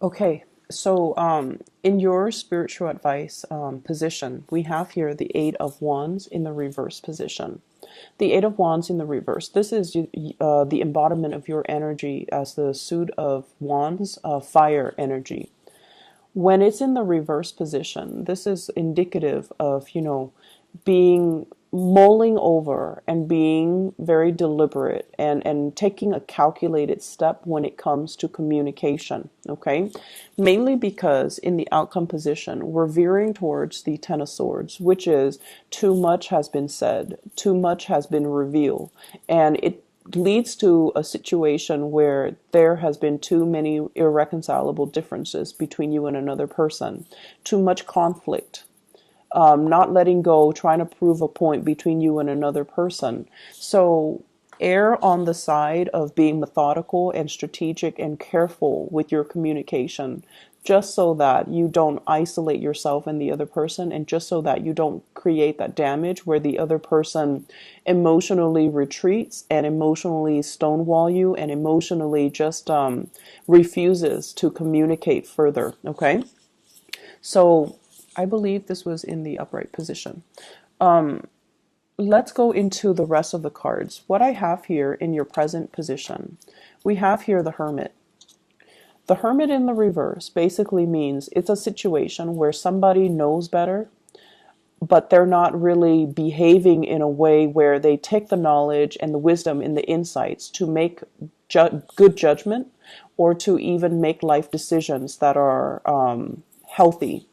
Okay, so in your spiritual advice position, we have here the Eight of Wands in the reverse position. The Eight of Wands in the reverse. This is the embodiment of your energy as the suit of Wands, fire energy. When it's in the reverse position, this is indicative of, being mulling over and being very deliberate and taking a calculated step when it comes to communication. Okay. Mainly because in the outcome position, we're veering towards the Ten of Swords, which is too much has been said, too much has been revealed, and it leads to a situation where there has been too many irreconcilable differences between you and another person, too much conflict, not letting go, trying to prove a point between you and another person. So err on the side of being methodical and strategic and careful with your communication, just so that you don't isolate yourself and the other person, and just so that you don't create that damage where the other person emotionally retreats and emotionally stonewall you and emotionally just refuses to communicate further. Okay. So I believe this was in the upright position. Let's go into the rest of the cards. What I have here in your present position, we have here the Hermit. The Hermit in the reverse basically means it's a situation where somebody knows better, but they're not really behaving in a way where they take the knowledge and the wisdom and the insights to make good judgment, or to even make life decisions that are healthy.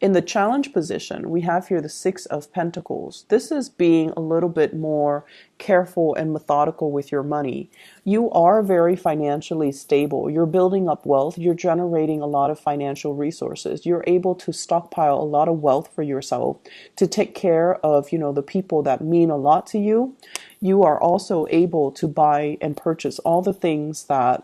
In the challenge position, we have here the Six of Pentacles. This is being a little bit more careful and methodical with your money. You are very financially stable. You're building up wealth. You're generating a lot of financial resources. You're able to stockpile a lot of wealth for yourself to take care of, the people that mean a lot to you. You are also able to buy and purchase all the things that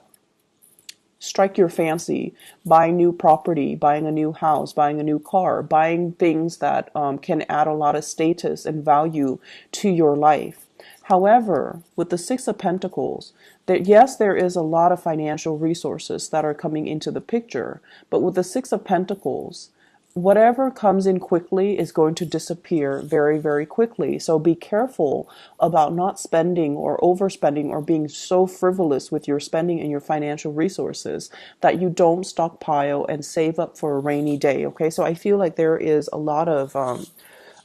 strike your fancy, buying new property, buying a new house, buying a new car, buying things that can add a lot of status and value to your life. However, with the Six of Pentacles, yes, there is a lot of financial resources that are coming into the picture, but with the Six of Pentacles, whatever comes in quickly is going to disappear very, very quickly. So be careful about not spending or overspending or being so frivolous with your spending and your financial resources that you don't stockpile and save up for a rainy day. Okay, so I feel like there is a lot of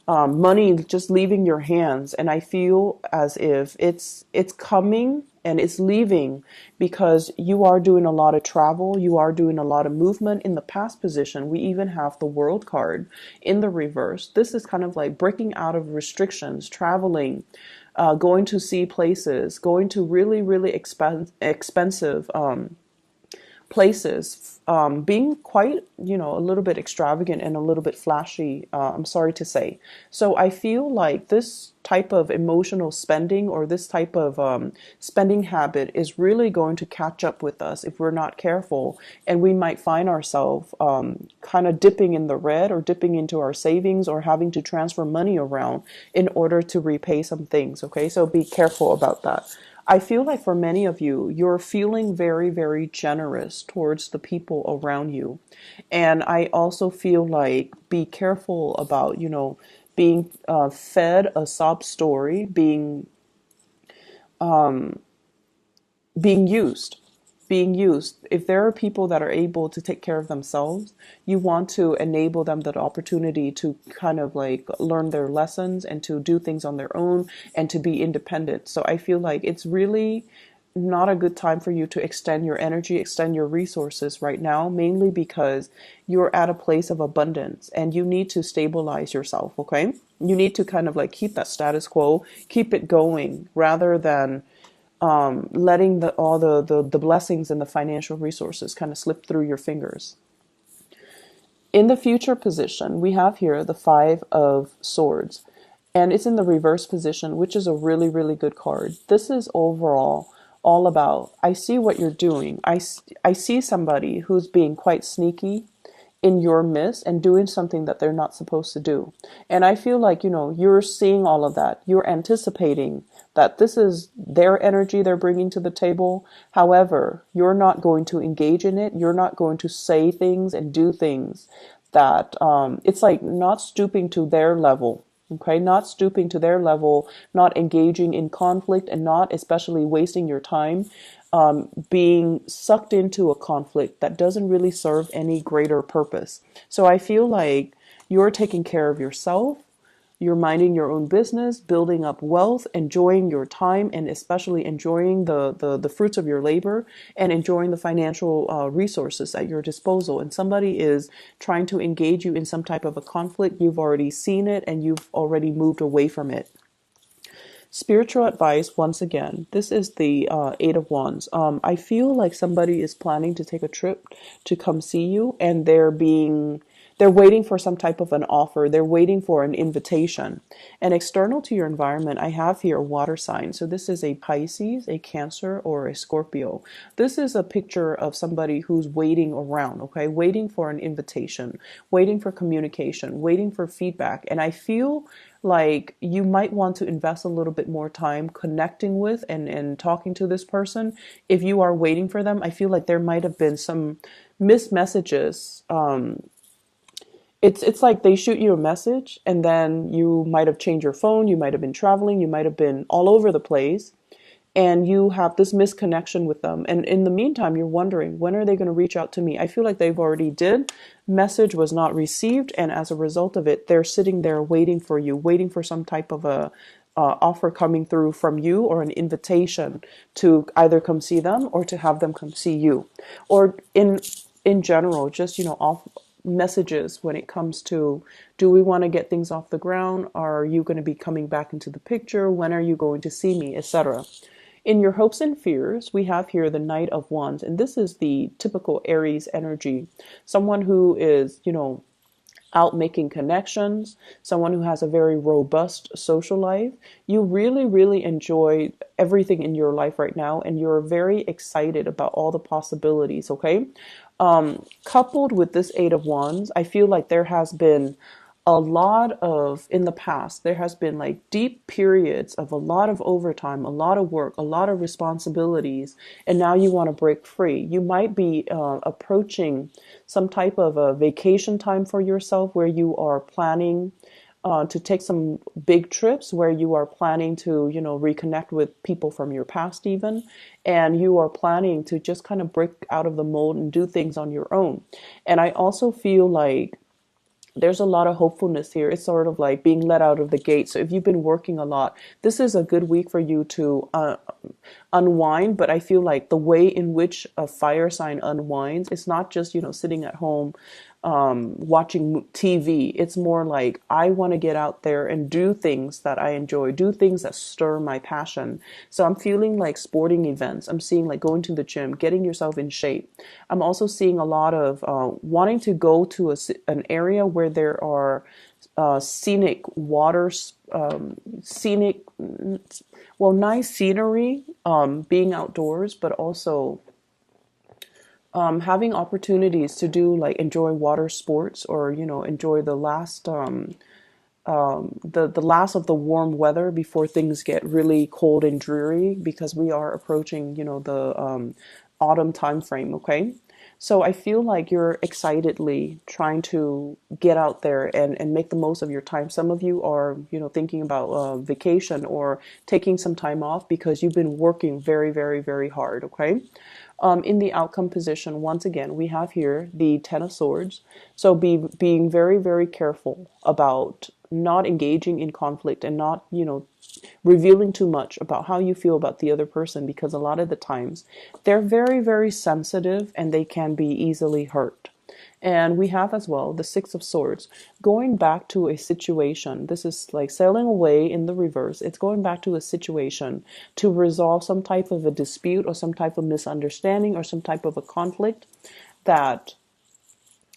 money just leaving your hands, and I feel as if it's coming and it's leaving because you are doing a lot of travel, you are doing a lot of movement. In the past position, we even have the World card in the reverse. This is kind of like breaking out of restrictions, traveling, going to see places, going to really, really expensive places, being quite, a little bit extravagant and a little bit flashy, I'm sorry to say. So I feel like this type of emotional spending, or this type of spending habit, is really going to catch up with us if we're not careful. And we might find ourselves kind of dipping in the red, or dipping into our savings, or having to transfer money around in order to repay some things. Okay, so be careful about that. I feel like for many of you, you're feeling very, very generous towards the people around you. And I also feel like be careful about, being fed a sob story, being used. Being used. If there are people that are able to take care of themselves, you want to enable them that opportunity to kind of like learn their lessons and to do things on their own and to be independent. So I feel like it's really not a good time for you to extend your energy, extend your resources right now, mainly because you're at a place of abundance and you need to stabilize yourself, okay? You need to kind of like keep that status quo, keep it going, rather than letting all the blessings and the financial resources kind of slip through your fingers. In the future position, we have here the Five of Swords, and it's in the reverse position, which is a really, really good card. This is overall all about, I see what you're doing. I see somebody who's being quite sneaky in your midst and doing something that they're not supposed to do. And I feel like, you're seeing all of that. You're anticipating that this is their energy they're bringing to the table. However, you're not going to engage in it. You're not going to say things and do things that it's like not stooping to their level. Okay, not stooping to their level, not engaging in conflict, and not especially wasting your time being sucked into a conflict that doesn't really serve any greater purpose. So I feel like you're taking care of yourself. You're minding your own business, building up wealth, enjoying your time, and especially enjoying the fruits of your labor and enjoying the financial resources at your disposal. And somebody is trying to engage you in some type of a conflict. You've already seen it and you've already moved away from it. Spiritual advice, once again, this is the Eight of Wands. I feel like somebody is planning to take a trip to come see you, and they're waiting for some type of an offer. They're waiting for an invitation. And external to your environment, I have here a water sign. So this is a Pisces, a Cancer, or a Scorpio. This is a picture of somebody who's waiting around, okay? Waiting for an invitation, waiting for communication, waiting for feedback. And I feel like you might want to invest a little bit more time connecting with and talking to this person. If you are waiting for them, I feel like there might have been some missed messages. It's like they shoot you a message and then you might have changed your phone, you might have been traveling, you might have been all over the place, and you have this misconnection with them. And in the meantime, you're wondering, when are they going to reach out to me? I feel like they've already did. Message was not received, and as a result of it, they're sitting there waiting for you, waiting for some type of a offer coming through from you, or an invitation to either come see them or to have them come see you, or in general, just off messages when it comes to, do we want to get things off the ground? Are you going to be coming back into the picture? When are you going to see me, etc.? In your hopes and fears, we have here the Knight of Wands, and this is the typical Aries energy. Someone who is, out making connections, someone who has a very robust social life. You really, really enjoy everything in your life right now, and you're very excited about all the possibilities, okay? Coupled with this Eight of Wands, I feel like there has been a lot of, in the past, there has been like deep periods of a lot of overtime, a lot of work, a lot of responsibilities, and now you want to break free. You might be approaching some type of a vacation time for yourself, where you are planning to take some big trips, where you are planning to, reconnect with people from your past even, and you are planning to just kind of break out of the mold and do things on your own. And I also feel like there's a lot of hopefulness here. It's sort of like being let out of the gate. So if you've been working a lot, this is a good week for you to unwind. But I feel like the way in which a fire sign unwinds, it's not just, sitting at home watching TV. It's more like, I want to get out there and do things that I enjoy, do things that stir my passion. So I'm feeling like sporting events. I'm seeing like going to the gym, getting yourself in shape. I'm also seeing a lot of wanting to go to an area where there are scenic waters, nice scenery, being outdoors, but also having opportunities to do, like, enjoy water sports, or enjoy the last the last of the warm weather before things get really cold and dreary, because we are approaching the autumn time frame. Okay, so I feel like you're excitedly trying to get out there and make the most of your time. Some of you are thinking about vacation or taking some time off because you've been working very, very, very hard. Okay. In the outcome position, once again, we have here the Ten of Swords. So being very, very careful about not engaging in conflict and not, revealing too much about how you feel about the other person, because a lot of the times they're very, very sensitive and they can be easily hurt. And we have as well the Six of Swords, going back to a situation. This is like sailing away in the reverse. It's going back to a situation to resolve some type of a dispute or some type of misunderstanding or some type of a conflict that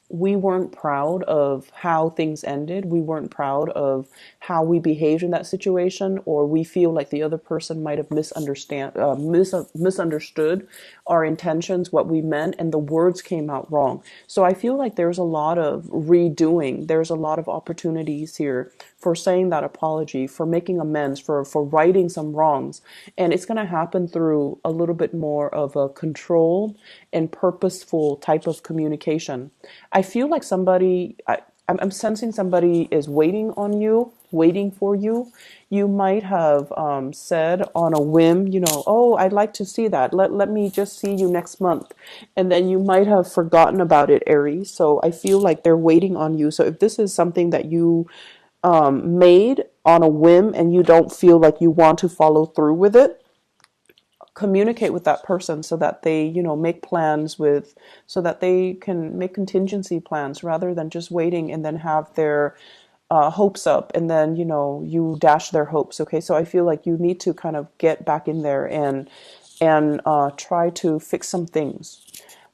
we weren't proud of how things ended. We weren't proud of how we behaved in that situation, or we feel like the other person might have misunderstood our intentions, what we meant, and the words came out wrong. So I feel like there's a lot of redoing. There's a lot of opportunities here for saying that apology, for making amends, for righting some wrongs. And it's going to happen through a little bit more of a controlled and purposeful type of communication. I feel like I'm sensing somebody is waiting on you, waiting for you. You might have said on a whim, oh, I'd like to see that. Let me just see you next month. And then you might have forgotten about it, Aries. So I feel like they're waiting on you. So if this is something that you made on a whim and you don't feel like you want to follow through with it, communicate with that person so that they, make plans so that they can make contingency plans rather than just waiting and then have their hopes up and then, you dash their hopes. Okay. So I feel like you need to kind of get back in there and try to fix some things.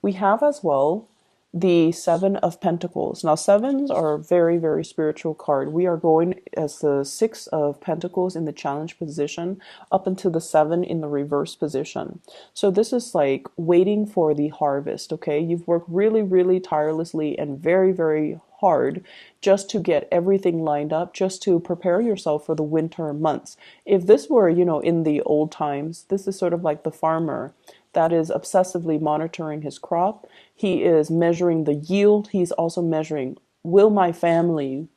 We have as well the Seven of Pentacles. Now, sevens are a very, very spiritual card. We are going as the Six of Pentacles in the challenge position up into the Seven in the reverse position. So this is like waiting for the harvest, okay? You've worked really, really tirelessly and very, very hard just to get everything lined up, just to prepare yourself for the winter months. If this were, in the old times, this is sort of like the farmer that is obsessively monitoring his crop. He is measuring the yield. He's also measuring, will my family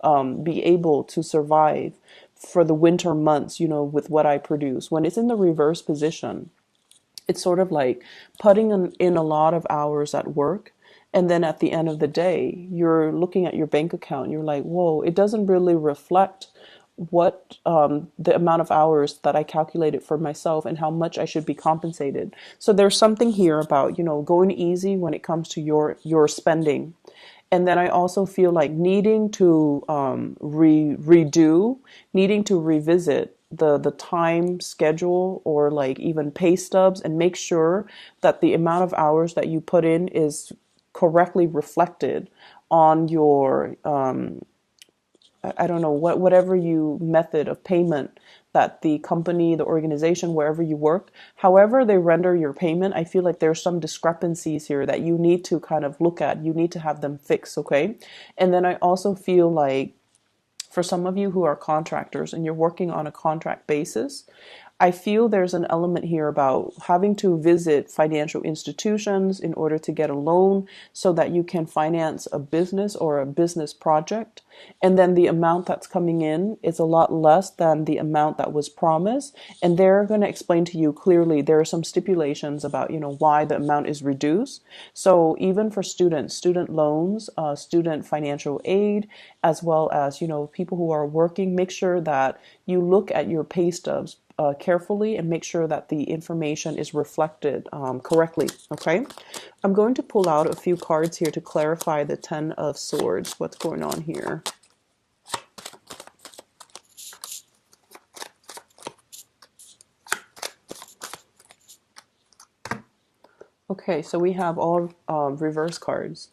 be able to survive for the winter months, with what I produce? When it's in the reverse position, it's sort of like putting in a lot of hours at work. And then at the end of the day, you're looking at your bank account and you're like, whoa, it doesn't really reflect what the amount of hours that I calculated for myself and how much I should be compensated. So there's something here about, going easy when it comes to your spending. And then I also feel like needing to redo, needing to revisit the time schedule or like even pay stubs and make sure that the amount of hours that you put in is correctly reflected on your I don't know, whatever you method of payment that the company, the organization, wherever you work, however they render your payment, I feel like there's some discrepancies here that you need to kind of look at. You need to have them fixed, okay? And then I also feel like for some of you who are contractors and you're working on a contract basis, I feel there's an element here about having to visit financial institutions in order to get a loan so that you can finance a business or a business project. And then the amount that's coming in is a lot less than the amount that was promised. And they're going to explain to you clearly there are some stipulations about, why the amount is reduced. So even for students, student loans, student financial aid, as well as, people who are working, make sure that you look at your pay stubs carefully and make sure that the information is reflected correctly. Okay, I'm going to pull out a few cards here to clarify the Ten of Swords. What's going on here? Okay, so we have all reverse cards.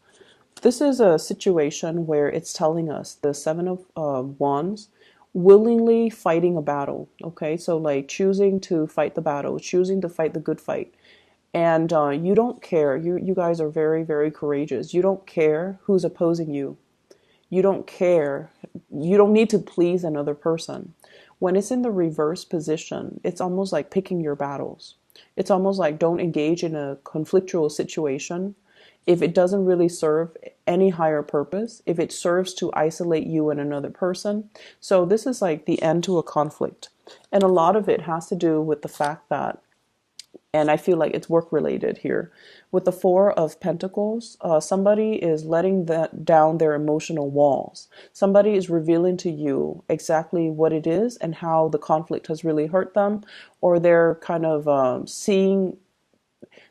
This is a situation where it's telling us the Seven of Wands willingly fighting a battle. Okay, so like choosing to fight the battle, choosing to fight the good fight. And you don't care. You guys are very, very courageous. You don't care who's opposing you. You don't care. You don't need to please another person. When it's in the reverse position, it's almost like picking your battles. It's almost like don't engage in a conflictual situation if it doesn't really serve any higher purpose, if it serves to isolate you and another person. So this is like the end to a conflict. And a lot of it has to do with the fact that, and I feel like it's work related here. With the Four of Pentacles, somebody is letting down their emotional walls. Somebody is revealing to you exactly what it is and how the conflict has really hurt them, or they're kind of seeing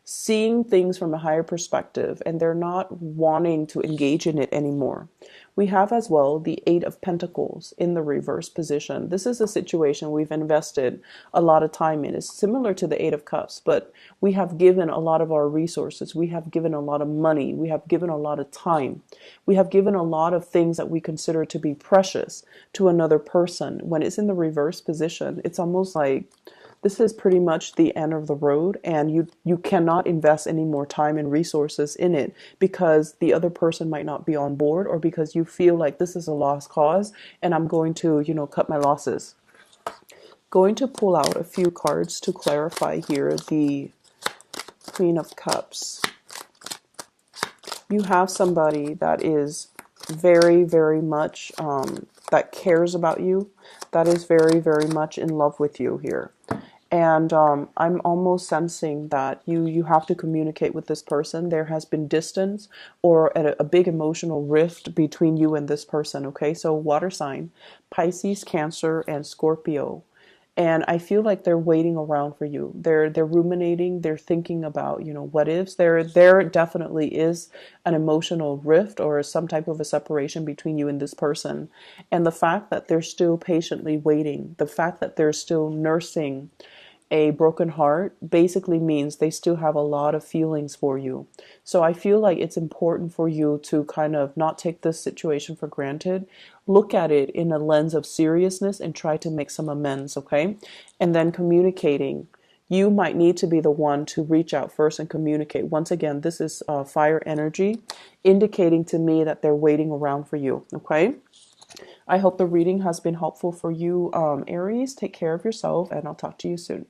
seeing things from a higher perspective, and they're not wanting to engage in it anymore. We have as well the Eight of Pentacles in the reverse position. This is a situation we've invested a lot of time in. It's similar to the Eight of Cups, but we have given a lot of our resources. We have given a lot of money. We have given a lot of time. We have given a lot of things that we consider to be precious to another person. When it's in the reverse position, it's almost like this is pretty much the end of the road, and you cannot invest any more time and resources in it because the other person might not be on board, or because you feel like this is a lost cause and I'm going to, cut my losses. Going to pull out a few cards to clarify here the Queen of Cups. You have somebody that is very, very much that cares about you, that is very, very much in love with you here. And I'm almost sensing that you have to communicate with this person. There has been distance or a big emotional rift between you and this person. Okay, so water sign, Pisces, Cancer, and Scorpio. And I feel like they're waiting around for you. They're ruminating. They're thinking about, what ifs. There definitely is an emotional rift or some type of a separation between you and this person. And the fact that they're still patiently waiting, the fact that they're still nursing a broken heart basically means they still have a lot of feelings for you. So I feel like it's important for you to kind of not take this situation for granted. Look at it in a lens of seriousness and try to make some amends, okay? And then communicating. You might need to be the one to reach out first and communicate. Once again, this is fire energy, indicating to me that they're waiting around for you, okay? I hope the reading has been helpful for you, Aries. Take care of yourself, and I'll talk to you soon.